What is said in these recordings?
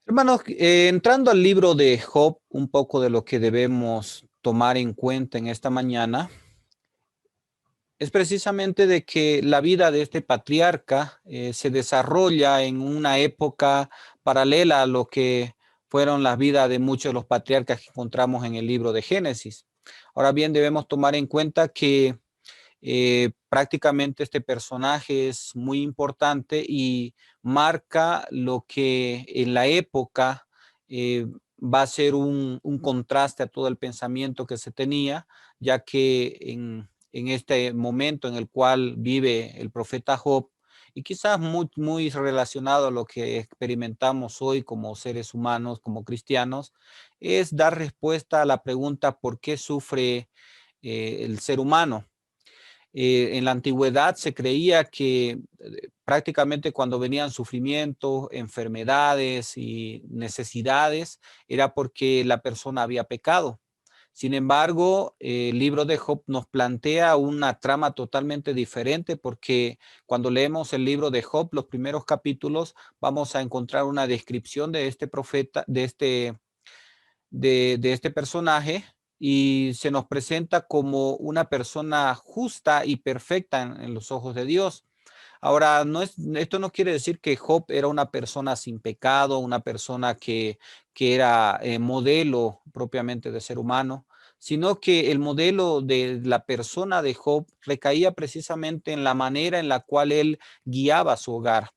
Hermanos, entrando al libro de Job, un poco de lo que debemos tomar en cuenta en esta mañana es precisamente de que la vida de este patriarca se desarrolla en una época paralela a lo que fueron las vidas de muchos de los patriarcas que encontramos en el libro de Génesis. Ahora bien, debemos tomar en cuenta que prácticamente este personaje es muy importante y marca lo que en la época va a ser un contraste a todo el pensamiento que se tenía, ya que en este momento en el cual vive el profeta Job, y quizás muy relacionado a lo que experimentamos hoy como seres humanos, como cristianos, es dar respuesta a la pregunta ¿por qué sufre el ser humano? En la antigüedad se creía que prácticamente cuando venían sufrimientos, enfermedades y necesidades, era porque la persona había pecado. Sin embargo, el libro de Job nos plantea una trama totalmente diferente porque cuando leemos el libro de Job, los primeros capítulos, vamos a encontrar una descripción de este profeta, de este personaje, y se nos presenta como una persona justa y perfecta en los ojos de Dios. Ahora, esto no quiere decir que Job era una persona sin pecado, una persona que era modelo propiamente de ser humano, sino que el modelo de la persona de Job recaía precisamente en la manera en la cual él guiaba su hogar.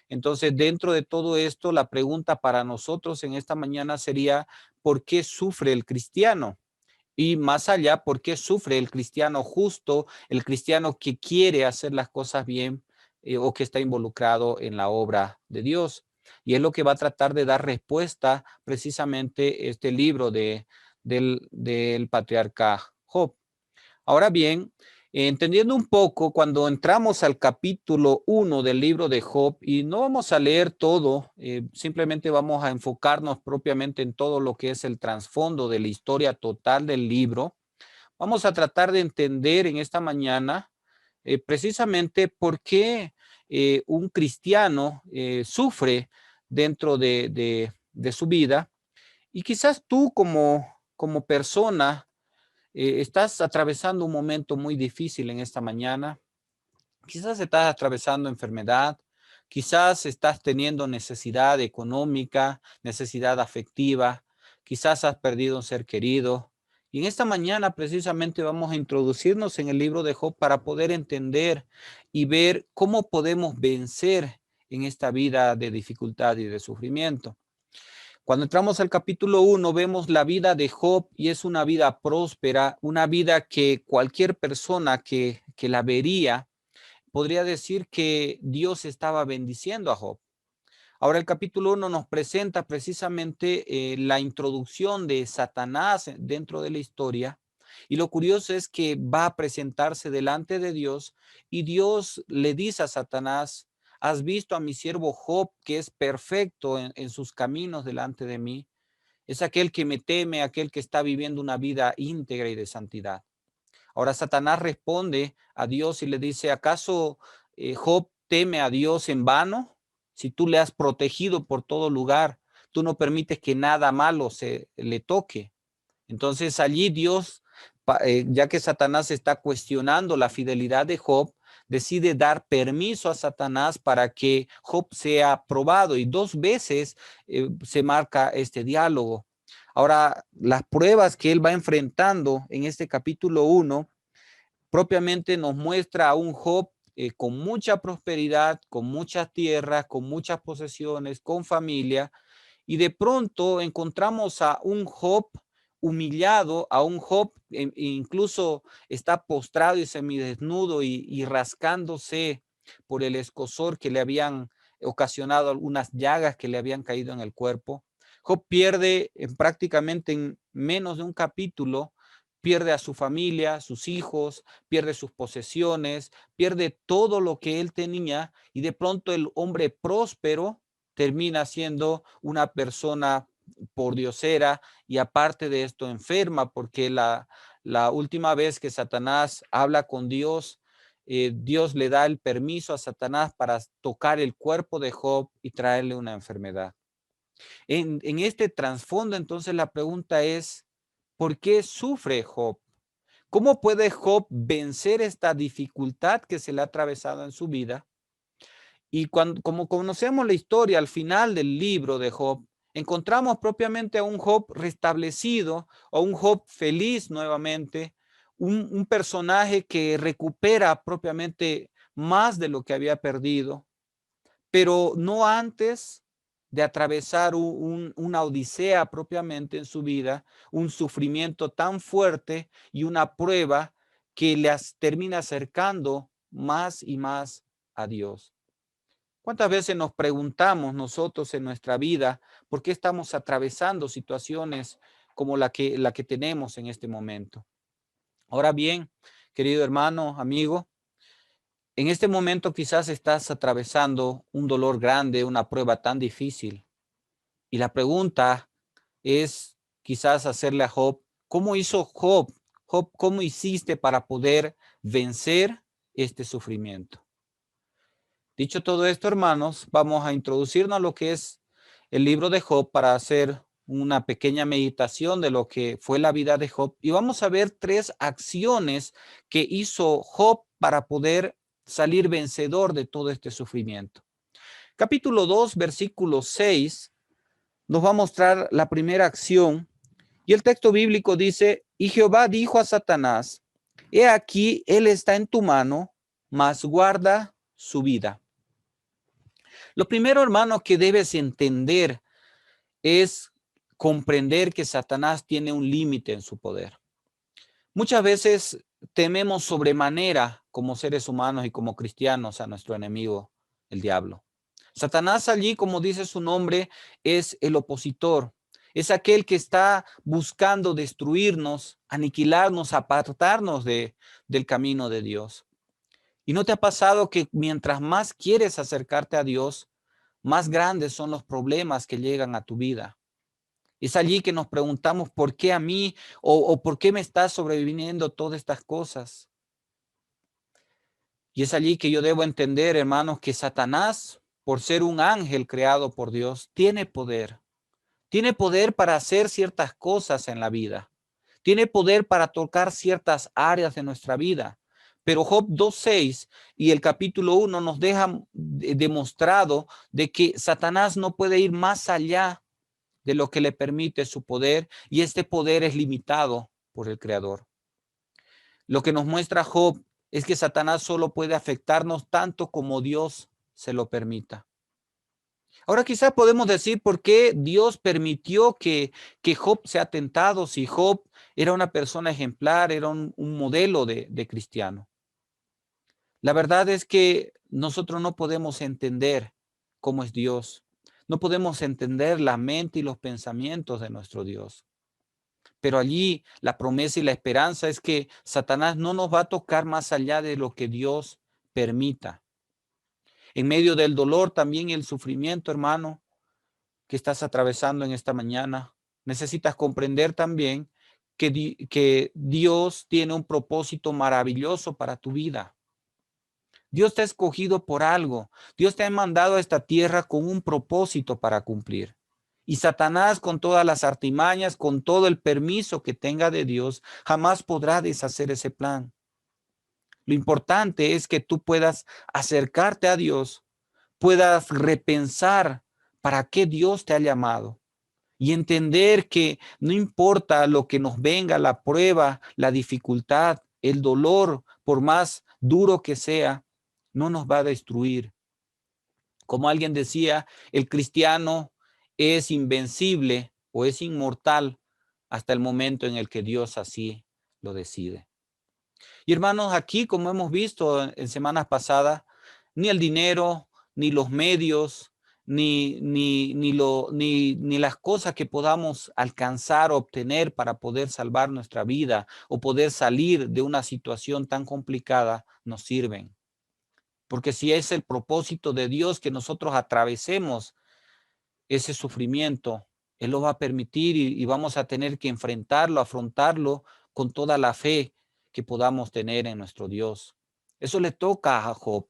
Entonces, dentro de todo esto, la pregunta para nosotros en esta mañana sería, ¿por qué sufre el cristiano? Y más allá, ¿por qué sufre el cristiano justo, el cristiano que quiere hacer las cosas bien o que está involucrado en la obra de Dios? Y es lo que va a tratar de dar respuesta precisamente este libro del patriarca Job. Ahora bien, entendiendo un poco, cuando entramos al capítulo 1 del libro de Job, y no vamos a leer todo, simplemente vamos a enfocarnos propiamente en todo lo que es el trasfondo de la historia total del libro, vamos a tratar de entender en esta mañana precisamente por qué un cristiano sufre dentro de su vida. Y quizás tú como persona estás atravesando un momento muy difícil en esta mañana, quizás estás atravesando enfermedad, quizás estás teniendo necesidad económica, necesidad afectiva, quizás has perdido un ser querido. Y en esta mañana precisamente vamos a introducirnos en el libro de Job para poder entender y ver cómo podemos vencer en esta vida de dificultad y de sufrimiento. Cuando entramos al capítulo 1 vemos la vida de Job y es una vida próspera, una vida que cualquier persona que la vería podría decir que Dios estaba bendiciendo a Job. Ahora el capítulo 1 nos presenta precisamente la introducción de Satanás dentro de la historia. Y lo curioso es que va a presentarse delante de Dios y Dios le dice a Satanás, has visto a mi siervo Job que es perfecto en sus caminos delante de mí. Es aquel que me teme, aquel que está viviendo una vida íntegra y de santidad. Ahora Satanás responde a Dios y le dice, ¿acaso Job teme a Dios en vano? Si tú le has protegido por todo lugar, tú no permites que nada malo se le toque. Entonces allí Dios, ya que Satanás está cuestionando la fidelidad de Job, decide dar permiso a Satanás para que Job sea probado y dos veces se marca este diálogo. Ahora, las pruebas que él va enfrentando en este capítulo 1 propiamente nos muestra a un Job con mucha prosperidad, con muchas tierras, con muchas posesiones, con familia, y de pronto encontramos a un Job humillado, a un Job incluso está postrado y semidesnudo y rascándose por el escozor que le habían ocasionado algunas llagas que le habían caído en el cuerpo. Job pierde prácticamente en menos de un capítulo, pierde a su familia, sus hijos, pierde sus posesiones, pierde todo lo que él tenía y de pronto el hombre próspero termina siendo una persona pordiosera y aparte de esto enferma porque la última vez que Satanás habla con Dios, Dios le da el permiso a Satanás para tocar el cuerpo de Job y traerle una enfermedad. En este trasfondo, entonces, la pregunta es, ¿por qué sufre Job? ¿Cómo puede Job vencer esta dificultad que se le ha atravesado en su vida? Y como conocemos la historia al final del libro de Job, encontramos propiamente a un Job restablecido, a un Job feliz nuevamente, un personaje que recupera propiamente más de lo que había perdido, pero no antes de atravesar una odisea propiamente en su vida, un sufrimiento tan fuerte y una prueba que termina acercando más y más a Dios. ¿Cuántas veces nos preguntamos nosotros en nuestra vida por qué estamos atravesando situaciones como la que tenemos en este momento? Ahora bien, querido hermano, amigo, en este momento quizás estás atravesando un dolor grande, una prueba tan difícil. Y la pregunta es quizás hacerle a Job, ¿cómo hizo Job? Job, ¿cómo hiciste para poder vencer este sufrimiento? Dicho todo esto, hermanos, vamos a introducirnos a lo que es el libro de Job para hacer una pequeña meditación de lo que fue la vida de Job. Y vamos a ver 3 acciones que hizo Job para poder salir vencedor de todo este sufrimiento. Capítulo 2, versículo 6, nos va a mostrar la primera acción. Y el texto bíblico dice, y Jehová dijo a Satanás, he aquí, él está en tu mano, mas guarda su vida. Lo primero, hermano, que debes entender es comprender que Satanás tiene un límite en su poder. Muchas veces tememos sobremanera como seres humanos y como cristianos a nuestro enemigo, el diablo. Satanás allí, como dice su nombre, es el opositor. Es aquel que está buscando destruirnos, aniquilarnos, apartarnos del camino de Dios. ¿Y no te ha pasado que mientras más quieres acercarte a Dios, más grandes son los problemas que llegan a tu vida? Es allí que nos preguntamos por qué a mí o por qué me está sobreviviendo todas estas cosas. Y es allí que yo debo entender, hermanos, que Satanás, por ser un ángel creado por Dios, tiene poder. Tiene poder para hacer ciertas cosas en la vida. Tiene poder para tocar ciertas áreas de nuestra vida. Pero Job 2:6 y el capítulo 1 nos deja demostrado de que Satanás no puede ir más allá de lo que le permite su poder, y este poder es limitado por el Creador. Lo que nos muestra Job es que Satanás solo puede afectarnos tanto como Dios se lo permita. Ahora quizás podemos decir por qué Dios permitió que Job sea tentado si Job era una persona ejemplar, era un modelo de cristiano. La verdad es que nosotros no podemos entender cómo es Dios. No podemos entender la mente y los pensamientos de nuestro Dios. Pero allí la promesa y la esperanza es que Satanás no nos va a tocar más allá de lo que Dios permita. En medio del dolor, también el sufrimiento, hermano, que estás atravesando en esta mañana, necesitas comprender también que Dios tiene un propósito maravilloso para tu vida. Dios te ha escogido por algo. Dios te ha mandado a esta tierra con un propósito para cumplir. Y Satanás, con todas las artimañas, con todo el permiso que tenga de Dios, jamás podrá deshacer ese plan. Lo importante es que tú puedas acercarte a Dios, puedas repensar para qué Dios te ha llamado y entender que no importa lo que nos venga, la prueba, la dificultad, el dolor, por más duro que sea, no nos va a destruir. Como alguien decía, el cristiano es invencible o es inmortal hasta el momento en el que Dios así lo decide. Y hermanos, aquí, como hemos visto en semanas pasadas, ni el dinero, ni los medios, ni las cosas que podamos alcanzar o obtener para poder salvar nuestra vida o poder salir de una situación tan complicada nos sirven. Porque si es el propósito de Dios que nosotros atravesemos ese sufrimiento, Él lo va a permitir y vamos a tener que enfrentarlo, afrontarlo con toda la fe que podamos tener en nuestro Dios. Eso le toca a Job.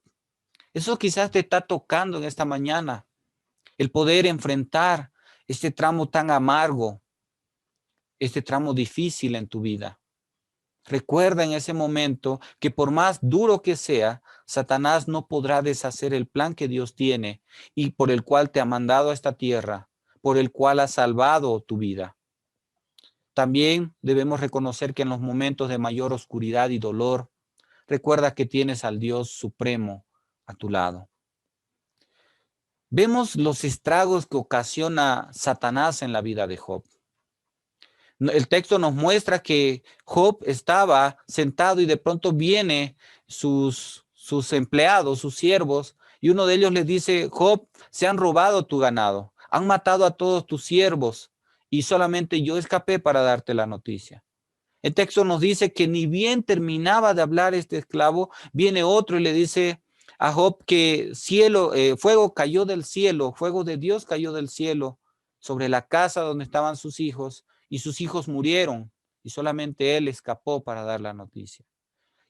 Eso quizás te está tocando en esta mañana, el poder enfrentar este tramo tan amargo, este tramo difícil en tu vida. Recuerda en ese momento que por más duro que sea, Satanás no podrá deshacer el plan que Dios tiene y por el cual te ha mandado a esta tierra, por el cual ha salvado tu vida. También debemos reconocer que en los momentos de mayor oscuridad y dolor, recuerda que tienes al Dios supremo a tu lado. Vemos los estragos que ocasiona Satanás en la vida de Job. El texto nos muestra que Job estaba sentado y de pronto viene sus empleados, sus siervos, y uno de ellos les dice: Job, se han robado tu ganado, han matado a todos tus siervos y solamente yo escapé para darte la noticia. El texto nos dice que ni bien terminaba de hablar este esclavo, viene otro y le dice a Job que fuego cayó del cielo, fuego de Dios cayó del cielo sobre la casa donde estaban sus hijos y sus hijos murieron y solamente él escapó para dar la noticia.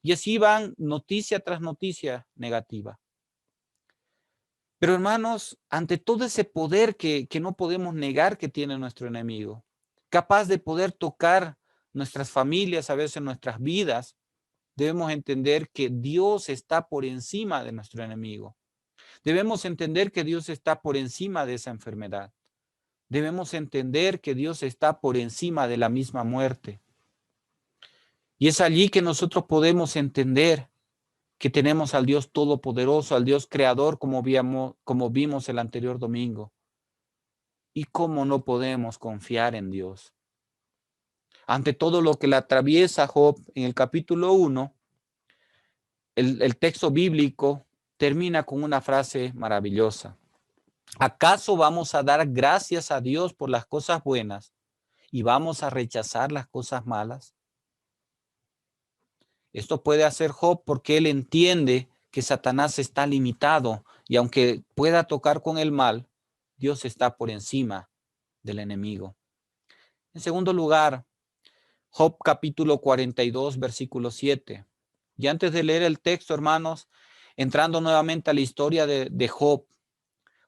Y así van noticia tras noticia negativa. Pero hermanos, ante todo ese poder que no podemos negar que tiene nuestro enemigo, capaz de poder tocar nuestras familias, a veces nuestras vidas, debemos entender que Dios está por encima de nuestro enemigo. Debemos entender que Dios está por encima de esa enfermedad. Debemos entender que Dios está por encima de la misma muerte. Y es allí que nosotros podemos entender que tenemos al Dios todopoderoso, al Dios creador, como vimos el anterior domingo. ¿Y cómo no podemos confiar en Dios? Ante todo lo que le atraviesa Job en el capítulo 1, el texto bíblico termina con una frase maravillosa. ¿Acaso vamos a dar gracias a Dios por las cosas buenas y vamos a rechazar las cosas malas? Esto puede hacer Job porque él entiende que Satanás está limitado y aunque pueda tocar con el mal, Dios está por encima del enemigo. En segundo lugar, Job capítulo 42, versículo 7. Y antes de leer el texto, hermanos, entrando nuevamente a la historia de Job,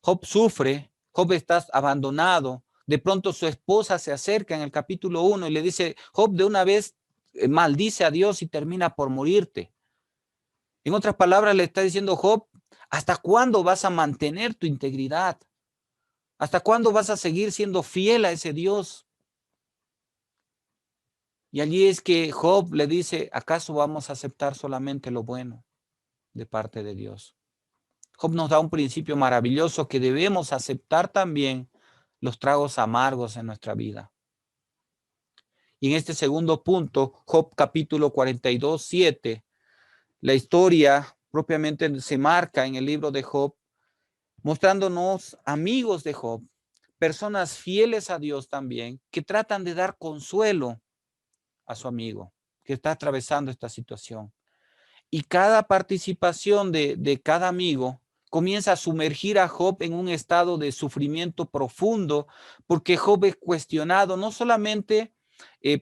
Job sufre, Job está abandonado. De pronto su esposa se acerca en el capítulo 1 y le dice: Job, de una vez maldice a Dios y termina por morirte. En otras palabras, le está diciendo Job: ¿hasta cuándo vas a mantener tu integridad? ¿Hasta cuándo vas a seguir siendo fiel a ese Dios? Y allí es que Job le dice: ¿acaso vamos a aceptar solamente lo bueno de parte de Dios? Job nos da un principio maravilloso que debemos aceptar también los tragos amargos en nuestra vida. Y en este segundo punto, Job capítulo 42, 7, la historia propiamente se marca en el libro de Job, mostrándonos amigos de Job, personas fieles a Dios también, que tratan de dar consuelo a su amigo que está atravesando esta situación. Y cada participación de cada amigo comienza a sumergir a Job en un estado de sufrimiento profundo, porque Job es cuestionado no solamente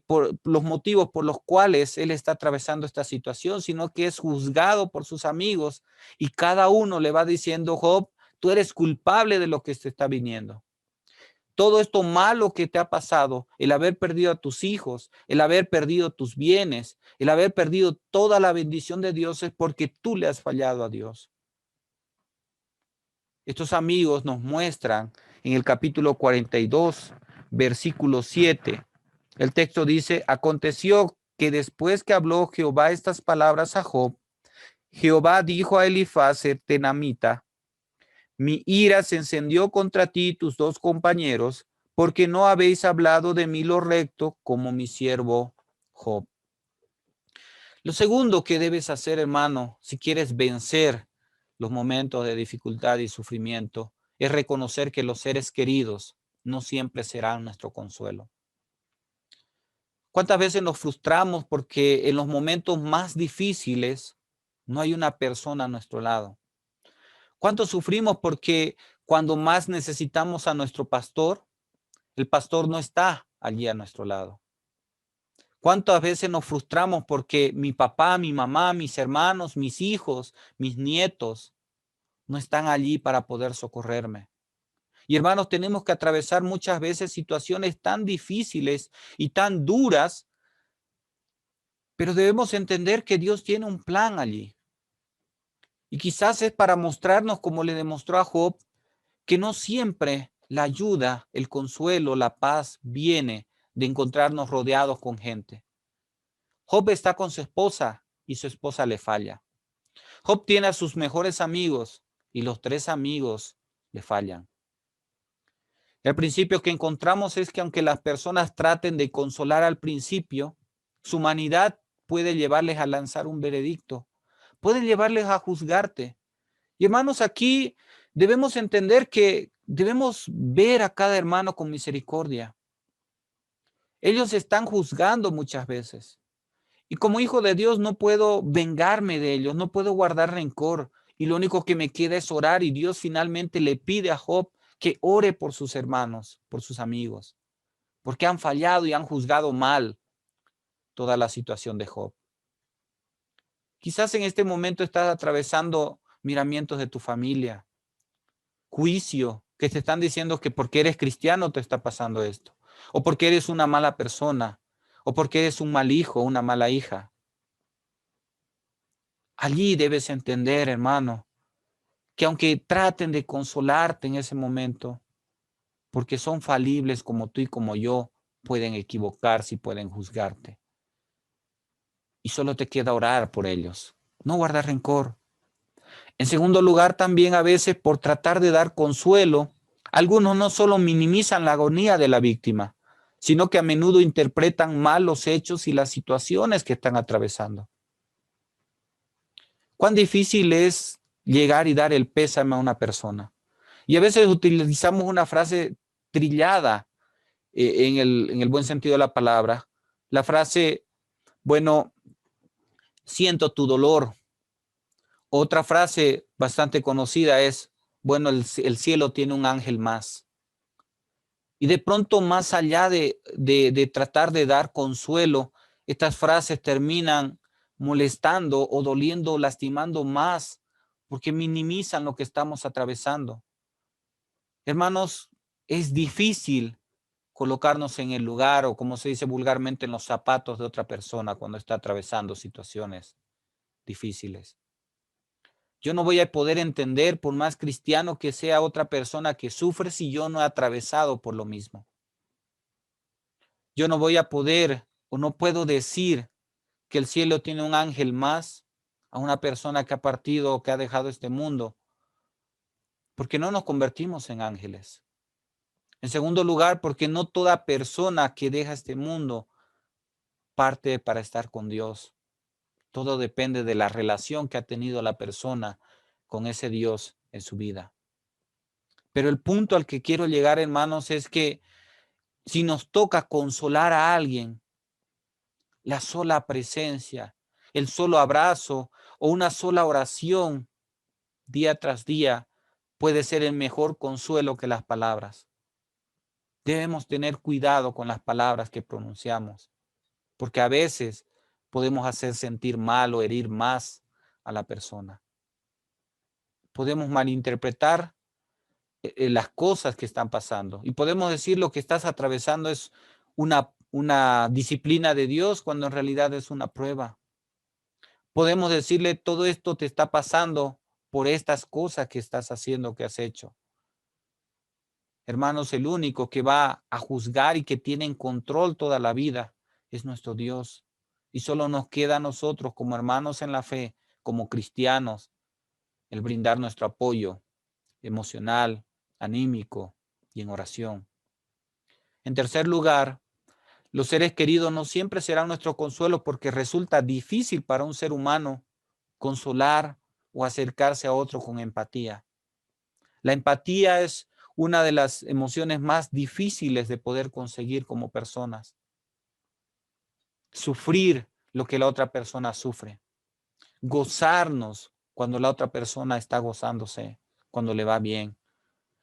por los motivos por los cuales él está atravesando esta situación, sino que es juzgado por sus amigos y cada uno le va diciendo: Job, tú eres culpable de lo que te está viniendo. Todo esto malo que te ha pasado, el haber perdido a tus hijos, el haber perdido tus bienes, el haber perdido toda la bendición de Dios, es porque tú le has fallado a Dios. Estos amigos nos muestran en el capítulo 42, versículo 7. El texto dice: aconteció que después que habló Jehová estas palabras a Job, Jehová dijo a Elifaz el tenamita: mi ira se encendió contra ti y tus dos compañeros, porque no habéis hablado de mí lo recto como mi siervo Job. Lo segundo que debes hacer, hermano, si quieres vencer los momentos de dificultad y sufrimiento, es reconocer que los seres queridos no siempre serán nuestro consuelo. ¿Cuántas veces nos frustramos porque en los momentos más difíciles no hay una persona a nuestro lado? ¿Cuánto sufrimos porque cuando más necesitamos a nuestro pastor, el pastor no está allí a nuestro lado? ¿Cuántas veces nos frustramos porque mi papá, mi mamá, mis hermanos, mis hijos, mis nietos no están allí para poder socorrerme? Y hermanos, tenemos que atravesar muchas veces situaciones tan difíciles y tan duras, pero debemos entender que Dios tiene un plan allí. Y quizás es para mostrarnos, como le demostró a Job, que no siempre la ayuda, el consuelo, la paz viene de encontrarnos rodeados con gente. Job está con su esposa y su esposa le falla. Job tiene a sus mejores amigos y los 3 amigos le fallan. El principio que encontramos es que aunque las personas traten de consolar al principio, su humanidad puede llevarles a lanzar un veredicto, puede llevarles a juzgarte. Y hermanos, aquí debemos entender que debemos ver a cada hermano con misericordia. Ellos están juzgando muchas veces. Y como hijo de Dios no puedo vengarme de ellos, no puedo guardar rencor. Y lo único que me queda es orar. Y Dios finalmente le pide a Job que ore por sus hermanos, por sus amigos, porque han fallado y han juzgado mal toda la situación de Job. Quizás en este momento estás atravesando miramientos de tu familia, juicio, que te están diciendo que porque eres cristiano te está pasando esto, o porque eres una mala persona, o porque eres un mal hijo, una mala hija. Allí debes entender, hermano, que aunque traten de consolarte en ese momento, porque son falibles como tú y como yo, pueden equivocarse y pueden juzgarte. Y solo te queda orar por ellos, no guardar rencor. En segundo lugar, también a veces por tratar de dar consuelo, algunos no solo minimizan la agonía de la víctima, sino que a menudo interpretan mal los hechos y las situaciones que están atravesando. Cuán difícil es llegar y dar el pésame a una persona. Y a veces utilizamos una frase trillada en el buen sentido de la palabra. La frase, bueno, siento tu dolor. Otra frase bastante conocida es, bueno, el cielo tiene un ángel más. Y de pronto, más allá de tratar de dar consuelo, estas frases terminan molestando o doliendo, lastimando más, porque minimizan lo que estamos atravesando. Hermanos, es difícil colocarnos en el lugar o, como se dice vulgarmente, en los zapatos de otra persona cuando está atravesando situaciones difíciles. Yo no voy a poder entender, por más cristiano que sea otra persona que sufre, si yo no he atravesado por lo mismo. Yo no voy a poder o no puedo decir que el cielo tiene un ángel más a una persona que ha partido o que ha dejado este mundo, porque no nos convertimos en ángeles. En segundo lugar, porque no toda persona que deja este mundo parte para estar con Dios. Todo depende de la relación que ha tenido la persona con ese Dios en su vida. Pero el punto al que quiero llegar, hermanos, es que si nos toca consolar a alguien, la sola presencia, el solo abrazo o una sola oración día tras día puede ser el mejor consuelo que las palabras. Debemos tener cuidado con las palabras que pronunciamos, porque a veces podemos hacer sentir mal o herir más a la persona. Podemos malinterpretar las cosas que están pasando y podemos decir lo que estás atravesando es una disciplina de Dios cuando en realidad es una prueba. Podemos decirle todo esto te está pasando por estas cosas que estás haciendo, que has hecho. Hermanos, el único que va a juzgar y que tiene en control toda la vida es nuestro Dios. Y solo nos queda a nosotros como hermanos en la fe, como cristianos, el brindar nuestro apoyo emocional, anímico y en oración. En tercer lugar, los seres queridos no siempre serán nuestro consuelo porque resulta difícil para un ser humano consolar o acercarse a otro con empatía. La empatía es una de las emociones más difíciles de poder conseguir como personas. Sufrir lo que la otra persona sufre. Gozarnos cuando la otra persona está gozándose, cuando le va bien.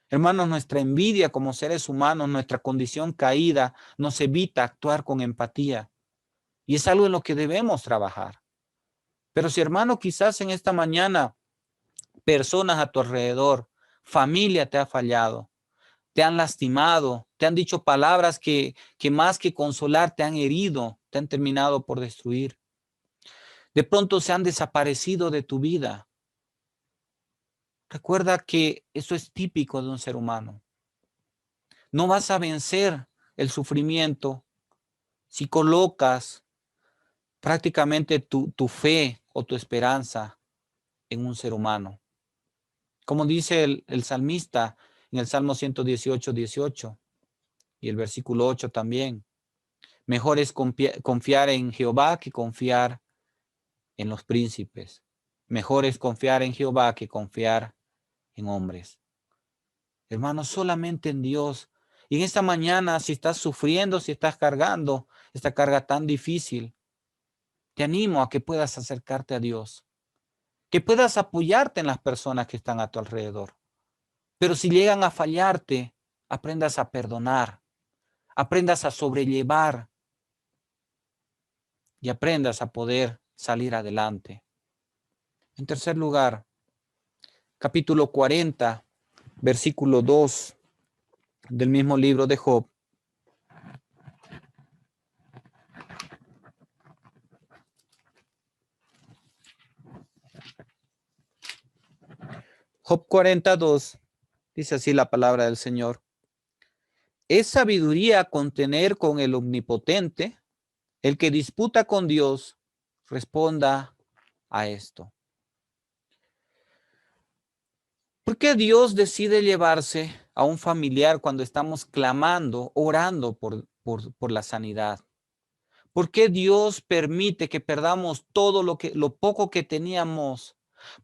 Hermanos, nuestra envidia como seres humanos, nuestra condición caída, nos evita actuar con empatía. Y es algo en lo que debemos trabajar. Pero si, hermano, quizás en esta mañana personas a tu alrededor, familia te ha fallado, te han lastimado, te han dicho palabras que más que consolar te han herido, te han terminado por destruir. De pronto se han desaparecido de tu vida. Recuerda que eso es típico de un ser humano. No vas a vencer el sufrimiento si colocas prácticamente tu fe o tu esperanza en un ser humano. Como dice el salmista en el Salmo 118, 18 y el versículo 8 también. Mejor es confiar en Jehová que confiar en los príncipes. Mejor es confiar en Jehová que confiar en hombres. Hermanos, solamente en Dios. Y en esta mañana, si estás sufriendo, si estás cargando esta carga tan difícil, te animo a que puedas acercarte a Dios, que puedas apoyarte en las personas que están a tu alrededor. Pero si llegan a fallarte, aprendas a perdonar, aprendas a sobrellevar y aprendas a poder salir adelante. En tercer lugar, capítulo 40, versículo 2 del mismo libro de Job. Job 42, dice así la palabra del Señor. ¿Es sabiduría contener con el omnipotente? El que disputa con Dios, responda a esto. ¿Por qué Dios decide llevarse a un familiar cuando estamos clamando, orando por la sanidad? ¿Por qué Dios permite que perdamos todo lo poco que teníamos?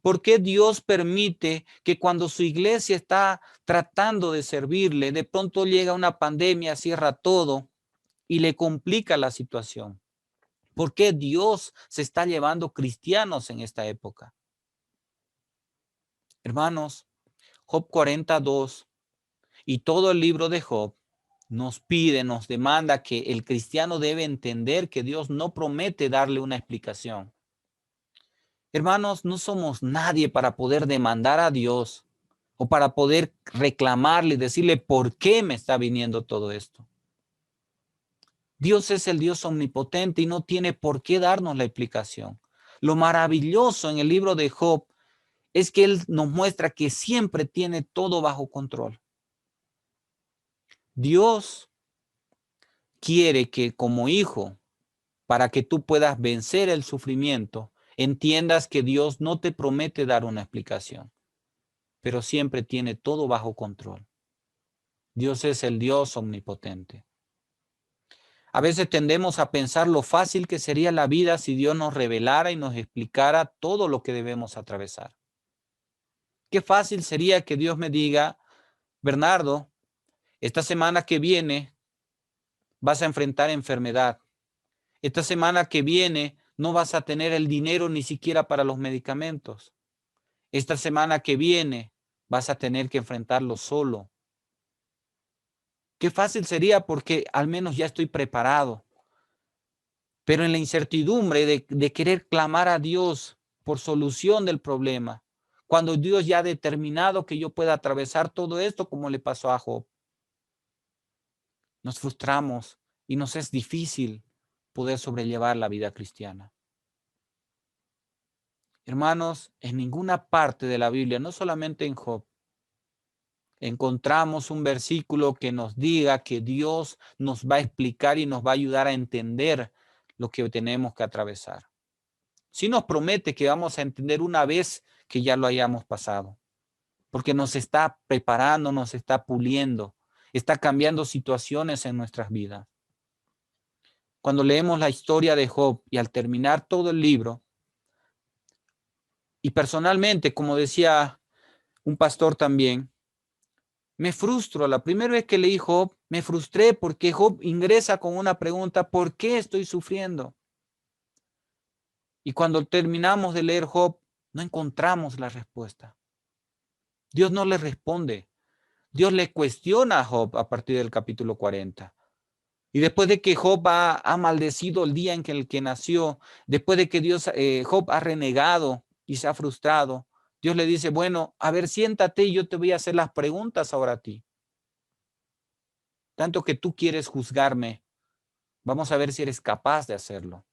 ¿Por qué Dios permite que cuando su iglesia está tratando de servirle, de pronto llega una pandemia, cierra todo y le complica la situación? ¿Por qué Dios se está llevando cristianos en esta época? Hermanos, Job 42 y todo el libro de Job nos pide, nos demanda que el cristiano debe entender que Dios no promete darle una explicación. Hermanos, no somos nadie para poder demandar a Dios o para poder reclamarle y decirle por qué me está viniendo todo esto. Dios es el Dios omnipotente y no tiene por qué darnos la explicación. Lo maravilloso en el libro de Job es que Él nos muestra que siempre tiene todo bajo control. Dios quiere que como hijo, para que tú puedas vencer el sufrimiento, entiendas que Dios no te promete dar una explicación, pero siempre tiene todo bajo control. Dios es el Dios omnipotente. A veces tendemos a pensar lo fácil que sería la vida si Dios nos revelara y nos explicara todo lo que debemos atravesar. Qué fácil sería que Dios me diga, Bernardo, esta semana que viene vas a enfrentar enfermedad. Esta semana que viene no vas a tener el dinero ni siquiera para los medicamentos. Esta semana que viene vas a tener que enfrentarlo solo. Qué fácil sería porque al menos ya estoy preparado. Pero en la incertidumbre de querer clamar a Dios por solución del problema, cuando Dios ya ha determinado que yo pueda atravesar todo esto como le pasó a Job, nos frustramos y nos es difícil poder sobrellevar la vida cristiana. Hermanos, en ninguna parte de la Biblia, no solamente en Job, encontramos un versículo que nos diga que Dios nos va a explicar y nos va a ayudar a entender lo que tenemos que atravesar. Sí nos promete que vamos a entender una vez que ya lo hayamos pasado, porque nos está preparando, nos está puliendo, está cambiando situaciones en nuestras vidas. Cuando leemos la historia de Job y al terminar todo el libro, y personalmente, como decía un pastor también, me frustro. La primera vez que leí Job, me frustré porque Job ingresa con una pregunta, ¿por qué estoy sufriendo? Y cuando terminamos de leer Job, no encontramos la respuesta. Dios no le responde. Dios le cuestiona a Job a partir del capítulo 40. Y después de que Job ha maldecido el día en que el que nació, después de que Job ha renegado y se ha frustrado, Dios le dice, bueno, a ver, siéntate y yo te voy a hacer las preguntas ahora a ti. Tanto que tú quieres juzgarme, vamos a ver si eres capaz de hacerlo.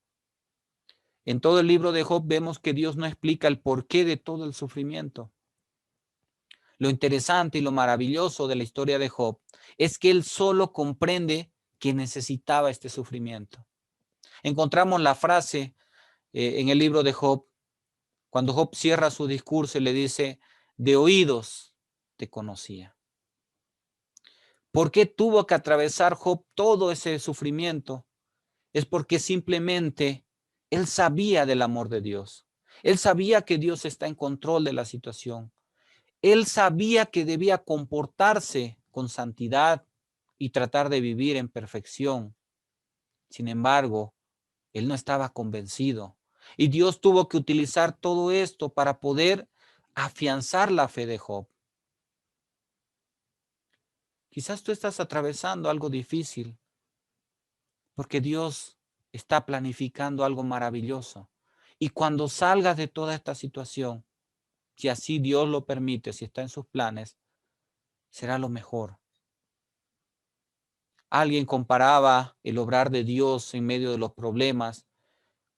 En todo el libro de Job vemos que Dios no explica el porqué de todo el sufrimiento. Lo interesante y lo maravilloso de la historia de Job es que él solo comprende que necesitaba este sufrimiento. Encontramos la frase en el libro de Job, cuando Job cierra su discurso y le dice, de oídos te conocía. ¿Por qué tuvo que atravesar Job todo ese sufrimiento? Es porque simplemente él sabía del amor de Dios. Él sabía que Dios está en control de la situación. Él sabía que debía comportarse con santidad y tratar de vivir en perfección. Sin embargo, él no estaba convencido. Y Dios tuvo que utilizar todo esto para poder afianzar la fe de Job. Quizás tú estás atravesando algo difícil porque Dios está planificando algo maravilloso. Y cuando salgas de toda esta situación, si así Dios lo permite, si está en sus planes, será lo mejor. Alguien comparaba el obrar de Dios en medio de los problemas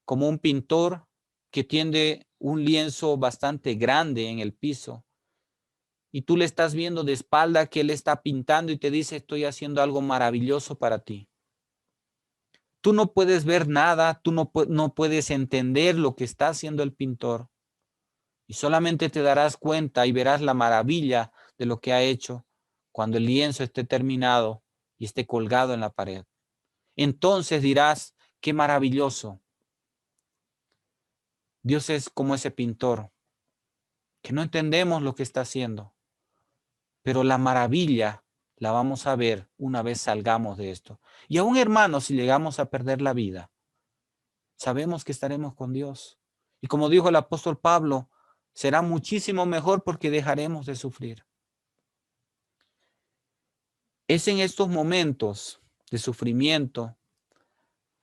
como un pintor que tiende un lienzo bastante grande en el piso y tú le estás viendo de espalda que él está pintando y te dice, estoy haciendo algo maravilloso para ti. Tú no puedes ver nada, tú no puedes entender lo que está haciendo el pintor y solamente te darás cuenta y verás la maravilla de lo que ha hecho cuando el lienzo esté terminado y esté colgado en la pared. Entonces dirás, qué maravilloso. Dios es como ese pintor, que no entendemos lo que está haciendo, pero la maravilla la vamos a ver una vez salgamos de esto. Y aún, hermanos, si llegamos a perder la vida, sabemos que estaremos con Dios. Y como dijo el apóstol Pablo, será muchísimo mejor porque dejaremos de sufrir. Es en estos momentos de sufrimiento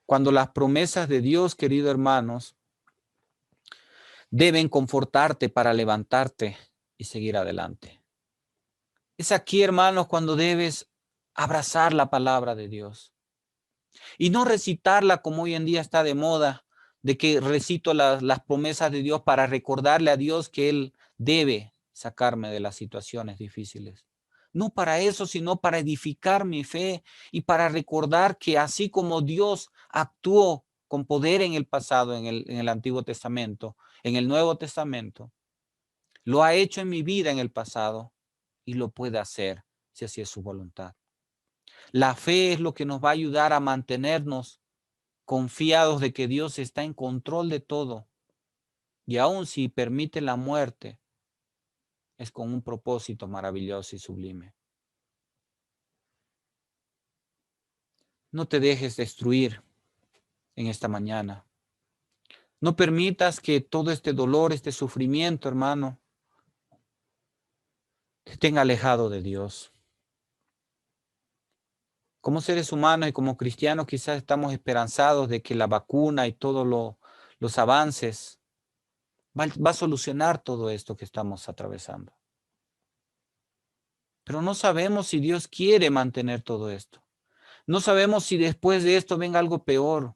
cuando las promesas de Dios, queridos hermanos, deben confortarte para levantarte y seguir adelante. Es aquí, hermanos, cuando debes abrazar la palabra de Dios y no recitarla como hoy en día está de moda, de que recito las promesas de Dios para recordarle a Dios que Él debe sacarme de las situaciones difíciles. No para eso, sino para edificar mi fe y para recordar que así como Dios actuó con poder en el pasado, en el Antiguo Testamento, en el Nuevo Testamento, lo ha hecho en mi vida en el pasado y lo puede hacer si así es su voluntad. La fe es lo que nos va a ayudar a mantenernos confiados de que Dios está en control de todo. Y aun si permite la muerte, es con un propósito maravilloso y sublime. No te dejes destruir en esta mañana. No permitas que todo este dolor, este sufrimiento, hermano, te tenga alejado de Dios. Como seres humanos y como cristianos quizás estamos esperanzados de que la vacuna y todos los avances va a solucionar todo esto que estamos atravesando. Pero no sabemos si Dios quiere mantener todo esto. No sabemos si después de esto venga algo peor.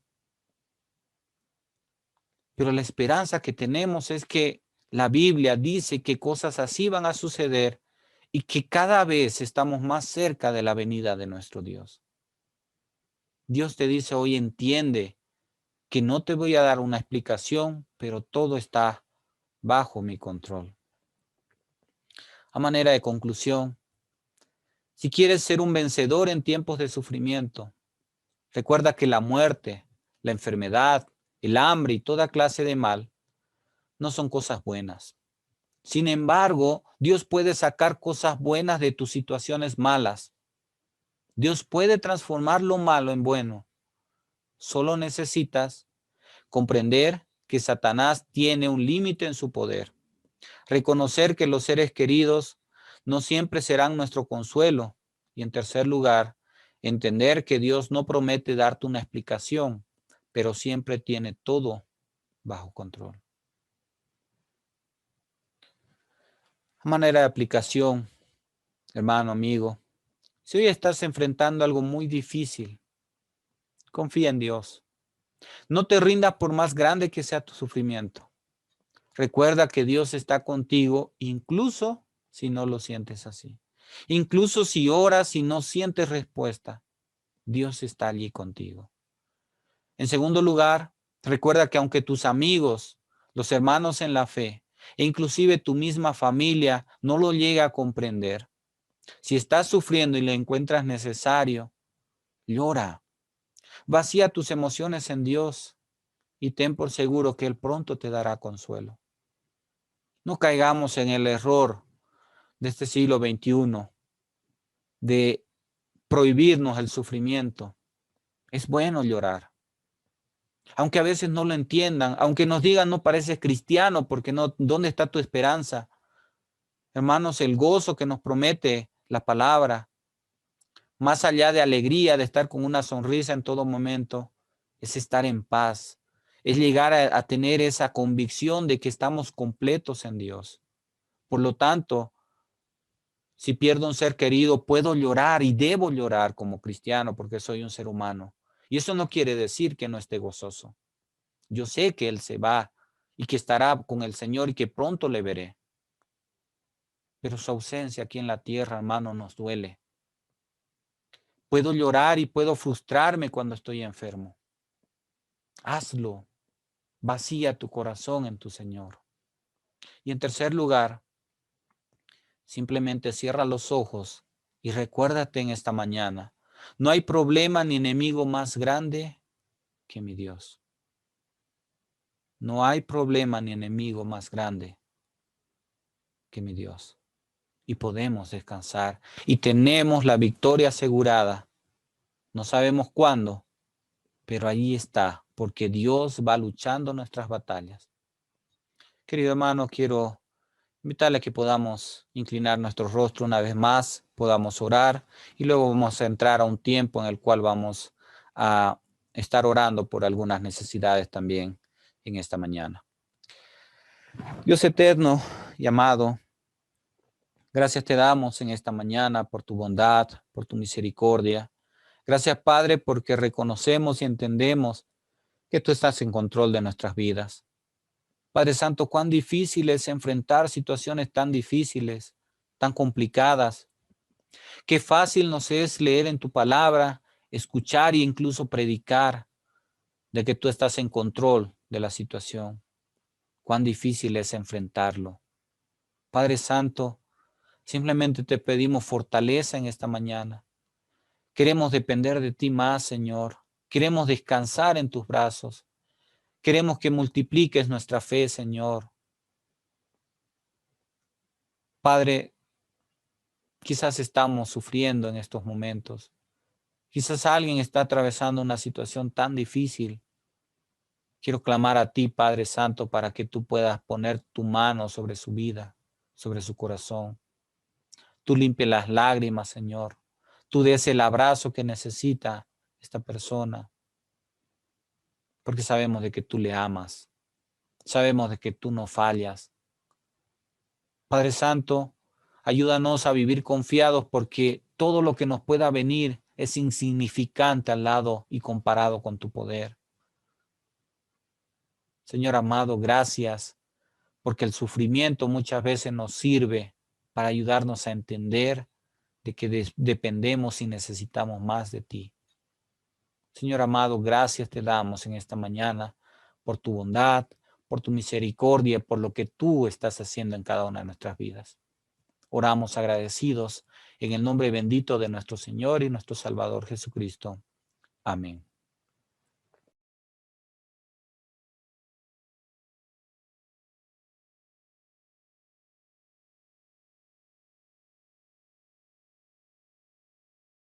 Pero la esperanza que tenemos es que la Biblia dice que cosas así van a suceder y que cada vez estamos más cerca de la venida de nuestro Dios. Dios te dice hoy, entiende que no te voy a dar una explicación, pero todo está bajo mi control. A manera de conclusión, si quieres ser un vencedor en tiempos de sufrimiento, recuerda que la muerte, la enfermedad, el hambre y toda clase de mal no son cosas buenas. Sin embargo, Dios puede sacar cosas buenas de tus situaciones malas. Dios puede transformar lo malo en bueno. Solo necesitas comprender que Satanás tiene un límite en su poder. Reconocer que los seres queridos no siempre serán nuestro consuelo. Y en tercer lugar, entender que Dios no promete darte una explicación, pero siempre tiene todo bajo control. A manera de aplicación, hermano, amigo, Si hoy estás enfrentando algo muy difícil, confía en Dios. No te rindas por más grande que sea tu sufrimiento. Recuerda que Dios está contigo, incluso si no lo sientes así. Incluso si oras y no sientes respuesta, Dios está allí contigo. En segundo lugar, recuerda que aunque tus amigos, los hermanos en la fe, e inclusive tu misma familia no lo llegue a comprender, si estás sufriendo y le encuentras necesario, llora, vacía tus emociones en Dios y ten por seguro que Él pronto te dará consuelo. No caigamos en el error de este siglo XXI de prohibirnos el sufrimiento. Es bueno llorar. Aunque a veces no lo entiendan, aunque nos digan no pareces cristiano, porque no, ¿dónde está tu esperanza? Hermanos, el gozo que nos promete la palabra, más allá de alegría, de estar con una sonrisa en todo momento, es estar en paz, es llegar a tener esa convicción de que estamos completos en Dios. Por lo tanto, si pierdo un ser querido, puedo llorar y debo llorar como cristiano porque soy un ser humano. Y eso no quiere decir que no esté gozoso. Yo sé que Él se va y que estará con el Señor y que pronto le veré. Pero su ausencia aquí en la tierra, hermano, nos duele. Puedo llorar y puedo frustrarme cuando estoy enfermo. Hazlo. Vacía tu corazón en tu Señor. Y en tercer lugar, simplemente cierra los ojos y recuérdate en esta mañana, no hay problema ni enemigo más grande que mi Dios. No hay problema ni enemigo más grande que mi Dios. Y podemos descansar y tenemos la victoria asegurada. No sabemos cuándo, pero ahí está, porque Dios va luchando nuestras batallas. Querido hermano, quiero invitarle a que podamos inclinar nuestro rostro una vez más, podamos orar y luego vamos a entrar a un tiempo en el cual vamos a estar orando por algunas necesidades también en esta mañana. Dios eterno y amado, gracias te damos en esta mañana por tu bondad, por tu misericordia. Gracias, Padre, porque reconocemos y entendemos que tú estás en control de nuestras vidas. Padre Santo, cuán difícil es enfrentar situaciones tan difíciles, tan complicadas. Qué fácil nos es leer en tu palabra, escuchar e incluso predicar de que tú estás en control de la situación. Cuán difícil es enfrentarlo. Padre Santo, simplemente te pedimos fortaleza en esta mañana. Queremos depender de ti más, Señor. Queremos descansar en tus brazos. Queremos que multipliques nuestra fe, Señor. Padre, quizás estamos sufriendo en estos momentos. Quizás alguien está atravesando una situación tan difícil. Quiero clamar a ti, Padre Santo, para que tú puedas poner tu mano sobre su vida, sobre su corazón. Tú limpies las lágrimas, Señor. Tú des el abrazo que necesita esta persona, porque sabemos de que tú le amas. Sabemos de que tú no fallas. Padre Santo, ayúdanos a vivir confiados porque todo lo que nos pueda venir es insignificante al lado y comparado con tu poder. Señor amado, gracias porque el sufrimiento muchas veces nos sirve para ayudarnos a entender de que dependemos y necesitamos más de ti. Señor amado, gracias te damos en esta mañana por tu bondad, por tu misericordia, por lo que tú estás haciendo en cada una de nuestras vidas. Oramos agradecidos en el nombre bendito de nuestro Señor y nuestro Salvador Jesucristo. Amén.